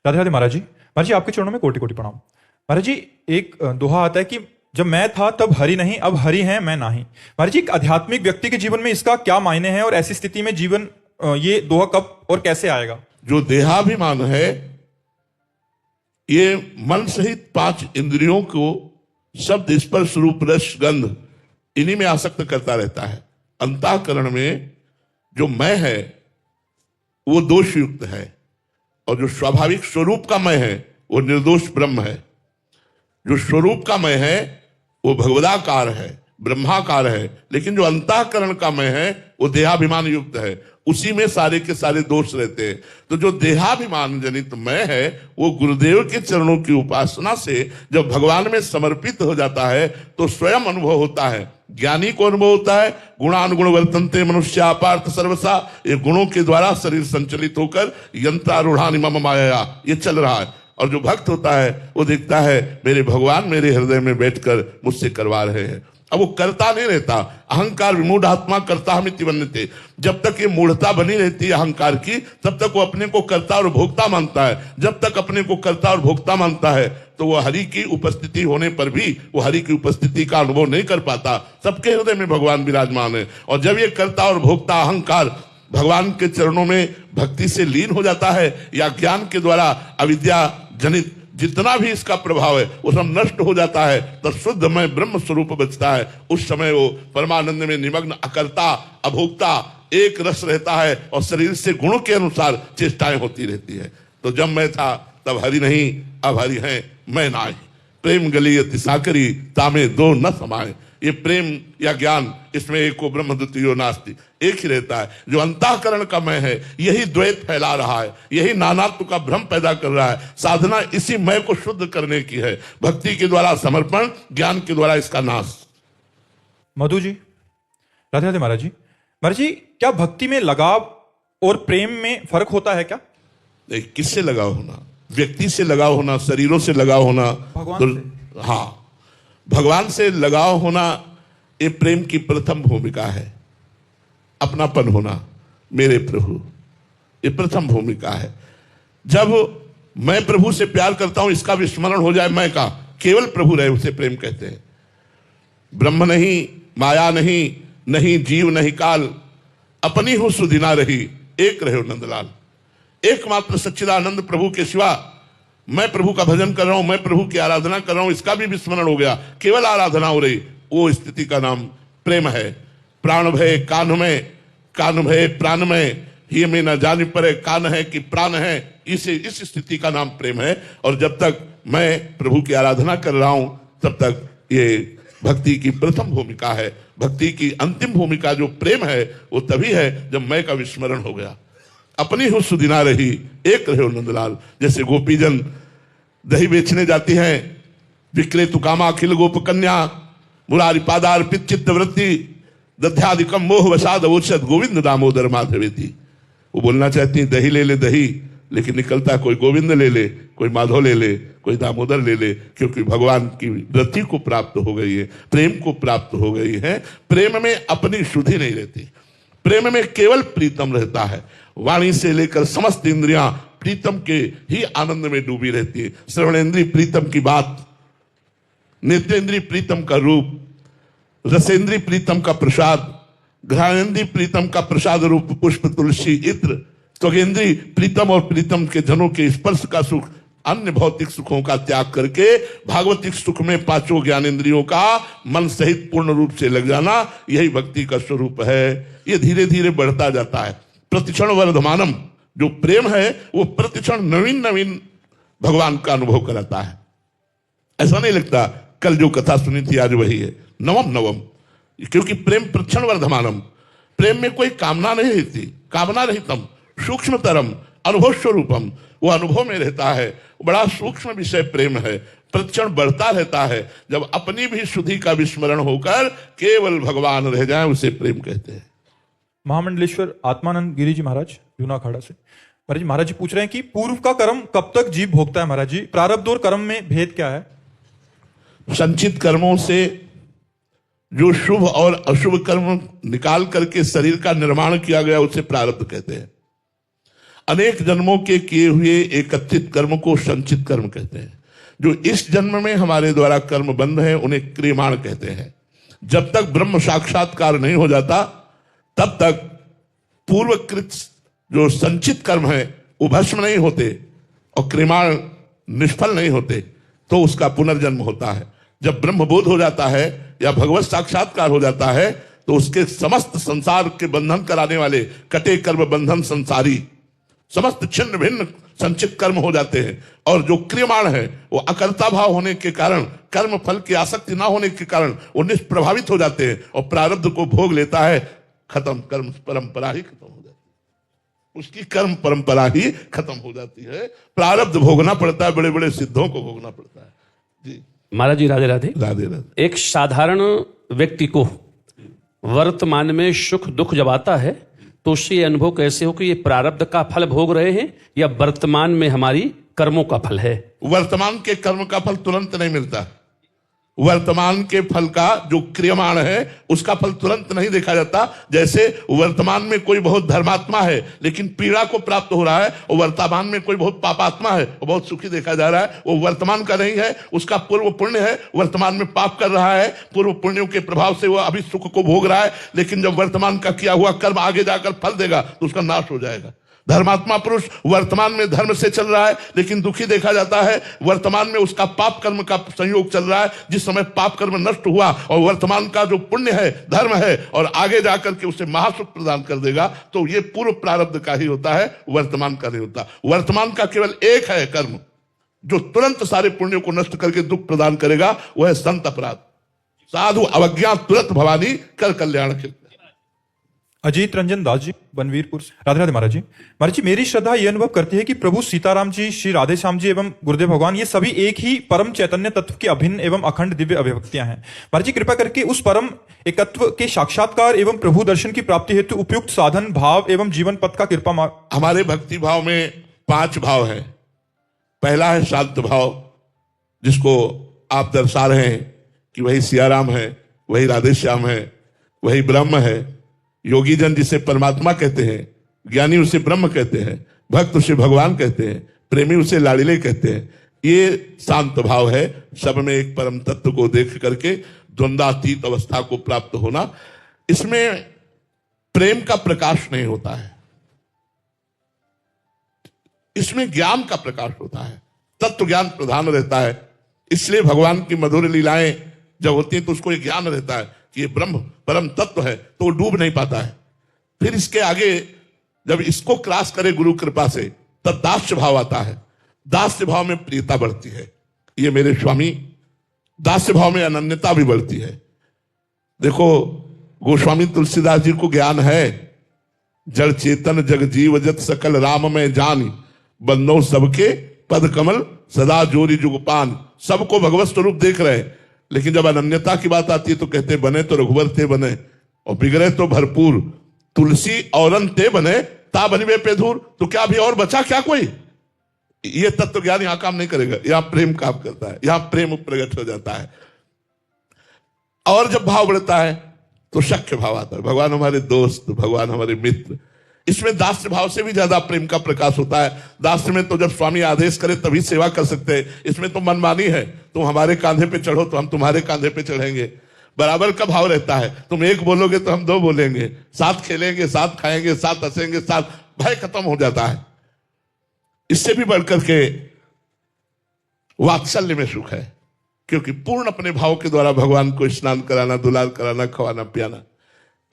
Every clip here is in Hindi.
राधे राधे महाराज जी। महाराज जी आपके चरणों में कोटि कोटि प्रणाम। महाराज जी एक दोहा आता है कि जब मैं था तब हरि नहीं, अब हरि है मैं नाही। महाराज जी एक आध्यात्मिक व्यक्ति के जीवन में इसका क्या मायने है और ऐसी स्थिति में जीवन ये दोहा कब और कैसे आएगा? जो देहाभिमान है ये मन सहित 5 इंद्रियों को शब्द स्पर्श रूप रस गंध इन्हीं में आसक्त करता रहता है। अंतःकरण में जो मैं है वो दोष युक्त है और जो स्वाभाविक स्वरूप का मैं है वो निर्दोष ब्रह्म है। जो स्वरूप का मैं है वो भगवदाकार है, ब्रह्माकार है, लेकिन जो अंतःकरण का मैं है वो देहाभिमान युक्त है, उसी में सारे के सारे दोष रहते हैं। तो जो देहाभिमान जनित मैं है वो गुरुदेव के चरणों की उपासना से जब भगवान में समर्पित हो जाता है तो स्वयं अनुभव होता है। ज्ञानी को अनुभव होता है गुणानुगुण वर्तन्ते मनुष्य पार्थ सर्वसा, ये गुणों के द्वारा शरीर संचलित होकर यंत्रारूढ़ानि मम माया ये चल रहा है। और जो भक्त होता है वो देखता है मेरे भगवान मेरे हृदय में बैठकर मुझसे करवा रहे हैं। अब वो करता नहीं रहता। अहंकार विमूढ़ आत्मा करता हम बनते। जब तक ये मूढ़ता बनी रहती है अहंकार की तब तक वो अपने को कर्ता और भोक्ता मानता है। जब तक अपने को कर्ता और भोक्ता मानता है तो वो हरि की उपस्थिति होने पर भी वो हरि की उपस्थिति का अनुभव नहीं कर पाता। सबके हृदय में भगवान विराजमान है। और जब ये कर्ता और भोक्ता अहंकार भगवान के चरणों में भक्ति से लीन हो जाता है या ज्ञान के द्वारा अविद्या जनित जितना भी इसका प्रभाव है वो सब नष्ट हो जाता है तो शुद्ध में ब्रह्म स्वरूप बचता है। उस समय वो परमानंद में निमग्न अकर्ता अभोक्ता एक रस रहता है और शरीर से गुणों के अनुसार चेष्टाएं होती रहती है। तो जब मैं था तब हरि नहीं, अब हरि है मैं नाहि। प्रेम गली अति साकरी तामे दो न समाये। ये प्रेम या ज्ञान इसमें एक को ब्रह्म द्वितीयो नास्ति, एक ही रहता है। जो अंतःकरण का मैं है यही द्वैत फैला रहा है, यही नानात्व का भ्रम पैदा कर रहा है। साधना इसी मैं को शुद्ध करने की है, भक्ति के द्वारा समर्पण, ज्ञान के द्वारा इसका नाश। मधु जी राधे राधे महाराज जी। महाराज जी क्या भक्ति में लगाव और प्रेम में फर्क होता है क्या? किससे लगाव होना? व्यक्ति से लगाव होना, शरीरों से लगाव होना, भगवान से। हाँ, भगवान से लगाव होना ये प्रेम की प्रथम भूमिका है। अपनापन होना, मेरे प्रभु, ये प्रथम भूमिका है। जब मैं प्रभु से प्यार करता हूं इसका विस्मरण हो जाए, मैं का केवल प्रभु रहे उसे प्रेम कहते हैं। ब्रह्म नहीं, माया नहीं, नहीं जीव नहीं काल, अपनी हो सुधिना रही, एक रहे नंदलाल। एकमात्र सच्चिदानंद प्रभु के सिवा मैं प्रभु का भजन कर रहा हूं, मैं प्रभु की आराधना कर रहा हूं, इसका भी विस्मरण हो गया, केवल आराधना हो रही, वो स्थिति का नाम प्रेम है। प्राण भय कान में, कान भय प्राण में, ये में न जान पड़े कान है कि प्राण है, इस स्थिति का नाम प्रेम है। और जब तक मैं प्रभु की आराधना कर रहा हूं तब तक ये भक्ति की प्रथम भूमिका है। भक्ति की अंतिम भूमिका जो प्रेम है वो तभी है जब मैं का विस्मरण हो गया। अपनी हो सुदिना रही, एक रहे नंदलाल। जैसे गोपीजन दही बेचने जाती हैं, विक्रे तुकामा अखिल गोप कन्या, मुरारी पादार्पित चित्त वृत्ति, दध्यादिकम मोह वसाद औषध गोविंद दामोदर माधवेती। वो बोलना चाहती है दही ले ले दही, लेकिन निकलता कोई गोविंद ले ले, कोई माधव ले ले, कोई दामोदर ले ले, क्योंकि भगवान की रति को प्राप्त हो गई है, प्रेम को प्राप्त हो गई है। प्रेम में अपनी शुद्धि नहीं रहती, प्रेम में केवल प्रीतम रहता है। वाणी से लेकर समस्त इंद्रियां प्रीतम के ही आनंद में डूबी रहती है। श्रवणेन्द्रीय प्रीतम की बात, नेत्रेंद्रीय प्रीतम का रूप, रसेंद्रीय प्रीतम का प्रसाद, घ्राणेन्द्रीय प्रीतम का प्रसाद रूप पुष्प तुलसी इत्र, त्वगेंद्रीय प्रीतम और प्रीतम के जनों के स्पर्श का सुख, अन्य भौतिक सुखों का त्याग करके भागवतिक सुख में 5 ज्ञानेंद्रियों का मन सहित पूर्ण रूप से लग जाना, यही भक्ति का स्वरूप है। ये धीरे धीरे बढ़ता जाता है। प्रतिक्षण वर्धमानम, जो प्रेम है वो प्रतिक्षण नवीन नवीन भगवान का अनुभव कराता है। ऐसा नहीं लगता कल जो कथा सुनी थी आज वही है, नवम नवम, क्योंकि प्रेम प्रतिक्षण वर्धमानम। प्रेम में कोई कामना नहीं रहती, कामना रहितम, सूक्ष्मतरम, अनुभव स्वरूपम, वो अनुभव में रहता है। बड़ा सूक्ष्म विषय प्रेम है, प्रतिक्षण बढ़ता रहता है। जब अपनी भी शुद्धि का विस्मरण होकर केवल भगवान रह जाए उसे प्रेम कहते हैं। महामंडलेश्वर आत्मानंद गिरी जी महाराज जूना अखाड़ा से। महाराज जी पूछ रहे हैं कि पूर्व का कर्म कब तक जीव भोगता है? महाराज जी प्रारब्ध और कर्म में भेद क्या है? संचित कर्मों से जो शुभ और अशुभ कर्म निकाल करके शरीर का निर्माण किया गया उसे प्रारब्ध कहते हैं। अनेक जन्मों के किए हुए एकत्रित कर्म को संचित कर्म कहते हैं। जो इस जन्म में हमारे द्वारा कर्म बंध है उन्हें क्रियमाण कहते हैं। जब तक ब्रह्म साक्षात्कार नहीं हो जाता तब तक पूर्वकृत जो संचित कर्म है वो भस्म नहीं होते और क्रियमाण निष्फल नहीं होते, तो उसका पुनर्जन्म होता है। जब ब्रह्मबोध हो जाता है या भगवत साक्षात्कार हो जाता है तो उसके समस्त संसार के बंधन कराने वाले कटे कर्म बंधन संसारी समस्त छिन्न भिन्न संचित कर्म हो जाते हैं। और जो क्रियमाण है वो अकर्ता भाव होने के कारण, कर्म फल की आसक्ति ना होने के कारण वो निष्प्रभावित हो जाते हैं और प्रारब्ध को भोग लेता है। खत्म, कर्म परंपरा ही खत्म हो जाती है, उसकी कर्म परंपरा ही खत्म हो जाती है। प्रारब्ध भोगना पड़ता है, बड़े बड़े सिद्धों को भोगना पड़ता है। जी महाराज जी, राधे राधे। राधे राधे। एक साधारण व्यक्ति को वर्तमान में सुख दुख जब आता है तो उससे ये अनुभव कैसे हो कि ये प्रारब्ध का फल भोग रहे हैं या वर्तमान में हमारी कर्मों का फल है? वर्तमान के कर्म का फल तुरंत नहीं मिलता। वर्तमान के फल का जो क्रियमाण है उसका फल तुरंत नहीं देखा जाता। जैसे वर्तमान में कोई बहुत धर्मात्मा है लेकिन पीड़ा को प्राप्त हो रहा है, और वर्तमान में कोई बहुत पापात्मा है और बहुत सुखी देखा जा रहा है, वो वर्तमान का नहीं है, उसका पूर्व पुण्य है। वर्तमान में पाप कर रहा है, पूर्व पुण्यों के प्रभाव से वो अभी सुख को भोग रहा है, लेकिन जब वर्तमान का किया हुआ कर्म आगे जाकर फल देगा तो उसका नाश हो जाएगा। धर्मात्मा पुरुष वर्तमान में धर्म से चल रहा है लेकिन दुखी देखा जाता है। वर्तमान में उसका पाप कर्म का संयोग चल रहा है। जिस समय पाप कर्म नष्ट हुआ और वर्तमान का जो पुण्य है, धर्म है, और आगे जाकर के उसे महासुख प्रदान कर देगा, तो ये पूर्व प्रारब्ध का ही होता है, वर्तमान का नहीं होता। वर्तमान का केवल एक है कर्म जो तुरंत सारे पुण्यों को नष्ट करके दुख प्रदान करेगा, वह है संत अपराध। साधु अवज्ञा तुरंत भवानी कर कल्याण के। अजीत रंजन दास जी, बनवीरपुर। राधे राधे महाराज जी। महाराज जी, मेरी श्रद्धा यह अनुभव करती है कि प्रभु सीताराम जी, श्री राधे श्याम जी एवं गुरुदेव भगवान, ये सभी एक ही परम चैतन्य तत्व की अभिन्न एवं अखंड दिव्य अभिव्यक्तियां हैं। महाराज जी, कृपा करके उस परम एकत्व के साक्षात्कार एवं प्रभु दर्शन की प्राप्ति हेतु उपयुक्त साधन, भाव एवं जीवन पथ का कृपा। हमारे भक्ति भाव में 5 भाव है। पहला है शांत भाव, जिसको आप दर्शा रहे हैं कि वही सियाराम है, वही राधे श्याम है, वही ब्रह्म है। योगी जन जिसे परमात्मा कहते हैं, ज्ञानी उसे ब्रह्म कहते हैं, भक्त उसे भगवान कहते हैं, प्रेमी उसे लाड़िले कहते हैं। ये शांत भाव है, सब में एक परम तत्व को देख करके द्वंद्वातीत अवस्था को प्राप्त होना। इसमें प्रेम का प्रकाश नहीं होता है, इसमें ज्ञान का प्रकाश होता है, तत्व ज्ञान प्रधान रहता है। इसलिए भगवान की मधुर लीलाएं जब होती हैं तो उसको एक ज्ञान रहता है कि ये ब्रह्म परम तत्व है, तो वो डूब नहीं पाता है। फिर इसके आगे जब इसको क्रॉस करे गुरु कृपा से, तब दास्य भाव आता है। दास्य भाव में प्रियता बढ़ती है, ये मेरे स्वामी। दास्य भाव में अनन्यता भी बढ़ती है। देखो, गोस्वामी तुलसीदास जी को ज्ञान है, जड़ चेतन जग जीव जत सकल राम में जान, बंदो सबके पद कमल सदा जोरी जुगपान। सबको भगवत स्वरूप देख रहे हैं, लेकिन जब अनन्यता की बात आती है तो कहते बने तो रघुवर ते बने और बिगड़े तो भरपूर, तुलसी औरन ते बने ता बनिवे पे धूर। तो क्या अभी और बचा क्या कोई? ये तत्व ज्ञान यहां काम नहीं करेगा, यहां प्रेम काम करता है, यहां प्रेम प्रकट हो जाता है। और जब भाव बढ़ता है तो सख्य भाव आता है, भगवान हमारे दोस्त, भगवान हमारे मित्र। इसमें दास्य भाव से भी ज्यादा प्रेम का प्रकाश होता है। दास्य में तो जब स्वामी आदेश करे तभी सेवा कर सकते हैं, इसमें तो मनमानी है, तुम हमारे कांधे पे चढ़ो तो हम तुम्हारे कांधे पे चढ़ेंगे। बराबर का भाव रहता है, तुम एक बोलोगे तो हम 2 बोलेंगे, साथ खेलेंगे, साथ खाएंगे, साथ हंसेंगे, साथ। भय खत्म हो जाता है। इससे भी बढ़कर के वात्सल्य में सुख है, क्योंकि पूर्ण अपने भाव के द्वारा भगवान को स्नान कराना, दुलार कराना, खवाना पियाना।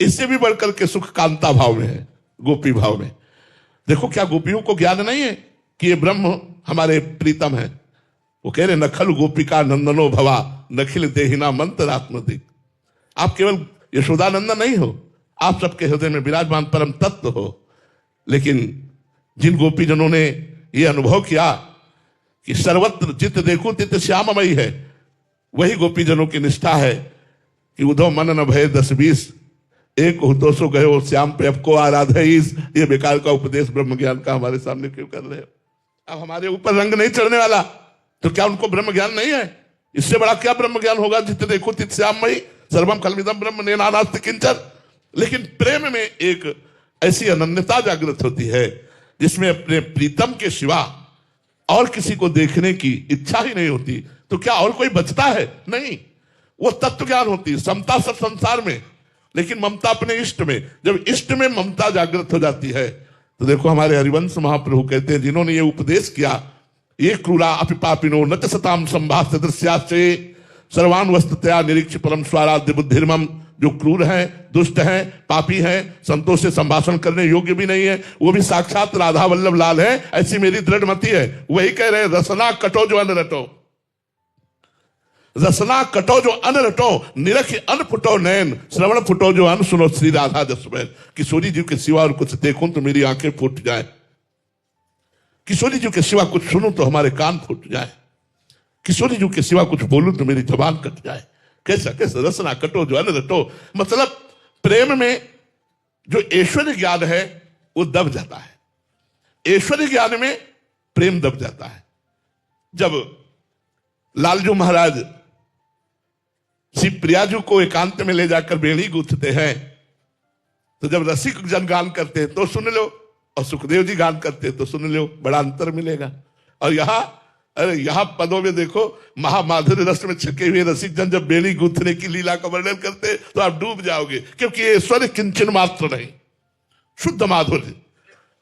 इससे भी बढ़कर के सुख कांता भाव में है, गोपी भाव में। देखो, क्या गोपियों को ज्ञान नहीं है कि ये ब्रह्म हमारे प्रीतम है? वो कह रहे नखल गोपिका नंदनो भवा नखिल देहिना मंत्रात्मदिक। आप केवल यशोदानंदन नहीं हो, आप सबके हृदय में विराजमान परम तत्व हो। लेकिन जिन गोपीजनों ने ये अनुभव किया कि सर्वत्र जित देखो तित श्याममयी है, वही गोपीजनों की निष्ठा है कि उधो मन न भय 10-20 एक हो 200 गए हो श्याम पे अब को आराध है। ये बेकार का उपदेश ब्रह्म ज्ञान का हमारे सामने क्यों कर रहे हो? अब हमारे ऊपर रंग नहीं चढ़ने वाला, तो क्या उनको ब्रह्म ज्ञान नहीं है? इससे बड़ा क्या ब्रह्म ज्ञान होगा? जित देखो तित श्याममयी सर्वम खलमिदम ब्रह्म नेनानास्ति किंचन। लेकिन प्रेम में एक ऐसी अनन्यता जागृत होती है जिसमें अपने प्रीतम के सिवा और किसी को देखने की इच्छा ही नहीं होती, तो क्या और कोई बचता है? नहीं। वो तत्व ज्ञान होती है, समता सब संसार में, लेकिन ममता अपने इष्ट में। जब इष्ट में ममता जागृत हो जाती है तो देखो हमारे हरिवंश महाप्रभु कहते हैं, जिन्होंने ये उपदेश किया, ये क्रूरा अपि पापिनो न च सताम संभाष्य दृश्याश्चे सर्वान वस्तुतया निरीक्ष परम स्वाराध्य बुद्धिर्मम। जो क्रूर हैं, दुष्ट हैं, पापी हैं, संतों से संभाषण करने योग्य भी नहीं है, वो भी साक्षात राधा वल्लभ लाल है, ऐसी मेरी दृढ़ मति है। वही कह रहे हैं, रसना कटो जो अन रटो, रसना कटो जो अन रटो, निरख अन फुटो नैन, श्रवण फुटो जो अन सुनो श्री राधा जसवैन। किशोरी जी के सिवा और कुछ देखूं तो मेरी आंखें फूट जाए, किशोरी जी के सिवा कुछ सुनूं तो हमारे कान फूट जाए, किशोरी जी के सिवा कुछ बोलूं तो मेरी जबान कट जाए। कैसा कैसा रसना कटो जो अन रटो, मतलब प्रेम में जो ऐश्वर्य ज्ञान है वो दब जाता है। ऐश्वर्य ज्ञान में प्रेम दब जाता है। जब लालजू महाराज श्री प्रियाजू को एकांत में ले जाकर बेड़ी गूंथते हैं, तो जब रसिक जन गान करते हैं तो सुन लो, और सुखदेव जी गान करते हैं तो सुन लो, बड़ा अंतर मिलेगा। और यहां, अरे यहां पदों में देखो, महामाधुर्य रस में छके हुए रसिक जन जब बेड़ी गूंथने की लीला का वर्णन करते हैं तो आप डूब जाओगे, क्योंकि ये स्वर किंचन मात्र नहीं, शुद्ध माधुर्य।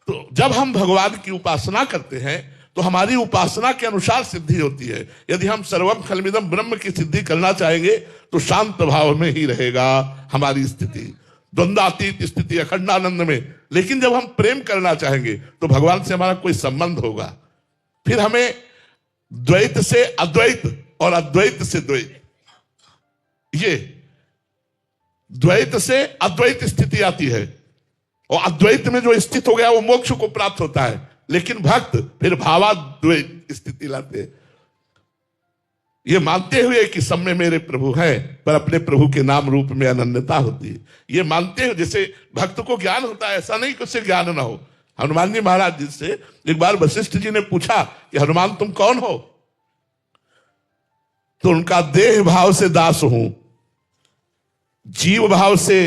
तो जब हम भगवान की उपासना करते हैं तो हमारी उपासना के अनुसार सिद्धि होती है। यदि हम सर्वम खलमिदम ब्रह्म की सिद्धि करना चाहेंगे तो शांत भाव में ही रहेगा हमारी स्थिति, द्वंद्वातीत स्थिति, अखंडानंद में। लेकिन जब हम प्रेम करना चाहेंगे तो भगवान से हमारा कोई संबंध होगा, फिर हमें द्वैत से अद्वैत और अद्वैत से द्वैत, ये द्वैत से अद्वैत स्थिति आती है, और अद्वैत में जो स्थित हो गया वो मोक्ष को प्राप्त होता है। लेकिन भक्त फिर भावाद्वैत स्थिति लाते हैं, ये मानते हुए कि सब में मेरे प्रभु हैं, पर अपने प्रभु के नाम रूप में अनन्यता होती है। ये मानते हुए, जैसे भक्त को ज्ञान होता है, ऐसा नहीं कि उससे ज्ञान ना हो। हनुमान जी महाराज जी से एक बार वशिष्ठ जी ने पूछा कि हनुमान तुम कौन हो? तो उनका देह भाव से दास हूं, जीव भाव से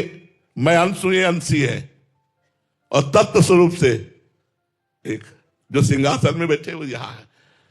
मैं अंश हूं, ये अंशी है, और तत्व स्वरूप से एक जो सिंहासन में बैठे वो यहां है।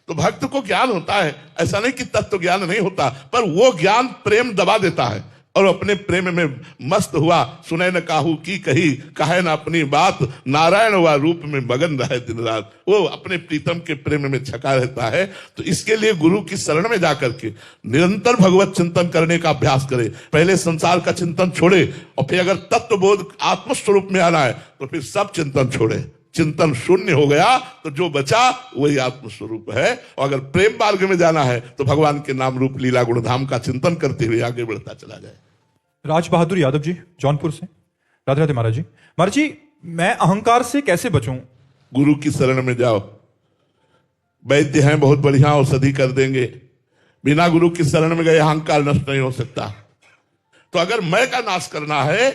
तो भक्त को ज्ञान होता है, ऐसा नहीं कि तत्व ज्ञान नहीं होता, पर वो ज्ञान प्रेम दबा देता है, और अपने प्रेम में मस्त हुआ। सुने न काहू की कही, कहे न अपनी बात, नारायण हुआ रूप में मगन रहे दिन रात। वो अपने प्रीतम के प्रेम में छका रहता है। तो इसके लिए गुरु की शरण में जाकर के निरंतर भगवत चिंतन करने का अभ्यास करे। पहले संसार का चिंतन छोड़े, और फिर अगर तत्वबोध आत्मस्वरूप में आना है तो फिर सब चिंतन छोड़े। चिंतन शून्य हो गया तो जो बचा वही आत्मस्वरूप है। और अगर प्रेम मार्ग में जाना है तो भगवान के नाम रूप लीला गुणधाम का चिंतन करते हुए आगे बढ़ता चला जाए। राज बहादुर यादव जी जौनपुर से, राधे राधे महाराज जी। महाराज जी, मैं अहंकार से कैसे बचूं? गुरु की शरण में जाओ, वैद्य हैं बहुत बढ़िया, औषधि कर देंगे। बिना गुरु की शरण में गए अहंकार नष्ट नहीं हो सकता। तो अगर मैं का नाश करना है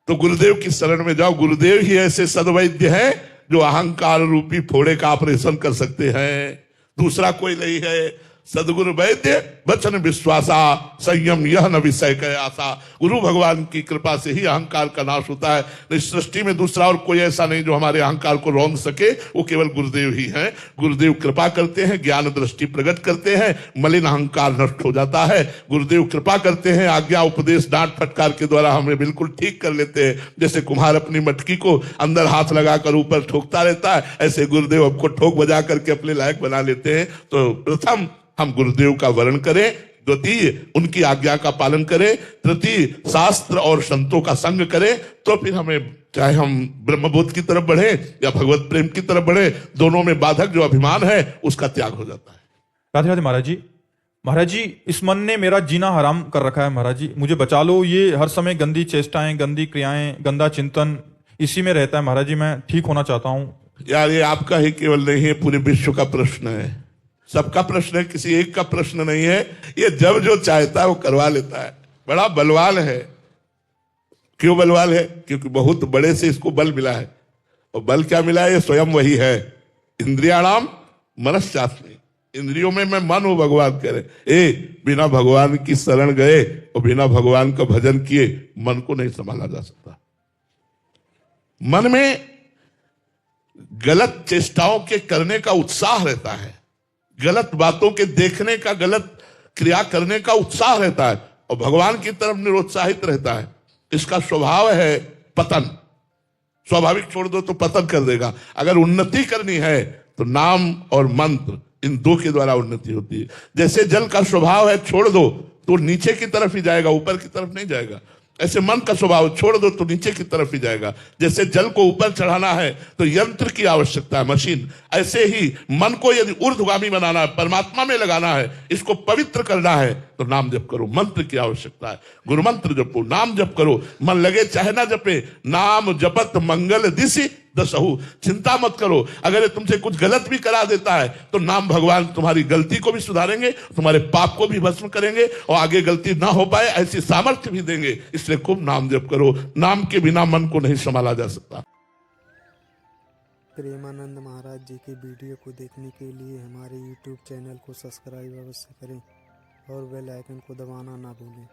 तो गुरुदेव की शरण में जाओ। गुरुदेव ही ऐसे सद्वैद्य हैं जो अहंकार रूपी फोड़े का ऑपरेशन कर सकते हैं, दूसरा कोई नहीं है। सदगुरु वैद्य वचन विश्वासा, संयम यह न विषय कह आशा। गुरु भगवान की कृपा से ही अहंकार का नाश होता है। नहीं, सृष्टि में दूसरा और कोई ऐसा नहीं जो हमारे अहंकार को रौंद सके, वो केवल गुरुदेव ही हैं। गुरुदेव कृपा करते हैं, ज्ञान दृष्टि प्रकट करते हैं, मलिन अहंकार नष्ट हो जाता है। गुरुदेव कृपा करते हैं, आज्ञा उपदेश डांट फटकार के द्वारा हमें बिल्कुल ठीक कर लेते हैं। जैसे कुम्हार अपनी मटकी को अंदर हाथ लगाकर ऊपर ठोकता रहता है, ऐसे गुरुदेव आपको ठोक बजा करके अपने लायक बना लेते हैं। तो प्रथम हम गुरुदेव का वर्ण करें, द्वितीय उनकी आज्ञा का पालन करें, तृतीय शास्त्र और संतों का संग करें। तो फिर हमें, चाहे हम ब्रह्मबोध की तरफ बढ़े या भगवत प्रेम की तरफ बढ़े, दोनों में बाधक जो अभिमान है उसका त्याग हो जाता है। राधे राधे महाराज जी। महाराज जी, इस मन ने मेरा जीना हराम कर रखा है। महाराज जी, मुझे बचा लो। ये हर समय गंदी चेष्टाएं, गंदी क्रियाएं, गंदा चिंतन इसी में रहता है। महाराज जी, मैं ठीक होना चाहता हूँ। यार, ये आपका ही केवल नहीं है, पूरे विश्व का प्रश्न है, सबका प्रश्न है, किसी एक का प्रश्न नहीं है। ये जब जो चाहता है वो करवा लेता है। बड़ा बलवान है। क्यों बलवान है? क्योंकि बहुत बड़े से इसको बल मिला है। और बल क्या मिला है? ये स्वयं वही है। इंद्रियाणाम मनश्चास्मि, इंद्रियों में मैं मन हूं, भगवान कह रहे। बिना भगवान की शरण गए और बिना भगवान का भजन किए मन को नहीं संभाला जा सकता। मन में गलत चेष्टाओं के करने का उत्साह रहता है, गलत बातों के देखने का, गलत क्रिया करने का उत्साह रहता है और भगवान की तरफ निरुत्साहित रहता है। इसका स्वभाव है पतन। स्वाभाविक छोड़ दो तो पतन कर देगा। अगर उन्नति करनी है तो नाम और मंत्र, इन दो के द्वारा उन्नति होती है। जैसे जल का स्वभाव है छोड़ दो तो नीचे की तरफ ही जाएगा, ऊपर की तरफ नहीं जाएगा। ऐसे मन का स्वभाव छोड़ दो तो नीचे की तरफ ही जाएगा। जैसे जल को ऊपर चढ़ाना है तो यंत्र की आवश्यकता है, मशीन, ऐसे ही मन को यदि ऊर्ध्वगामी बनाना है, परमात्मा में लगाना है, इसको पवित्र करना है तो नाम जप करो, मंत्र की आवश्यकता है। गुरु मंत्र जपो, नाम जप करो, मन लगे चाहे ना जपे, नाम जपत मंगल दिशि दसहु। चिंता मत करो, अगर ये तुमसे कुछ गलत भी करा देता है तो नाम भगवान तुम्हारी गलती को भी सुधारेंगे, तुम्हारे पाप को भी भस्म करेंगे और आगे गलती ना हो पाए ऐसी सामर्थ्य भी देंगे। इसलिए खूब नाम जप करो। नाम के बिना मन को नहीं संभाला जा सकता। प्रेमानंद महाराज जी की वीडियो को देखने के लिए हमारे YouTube चैनल को सब्सक्राइब अवश्य करें और बेल आइकन को दबाना ना भूलें।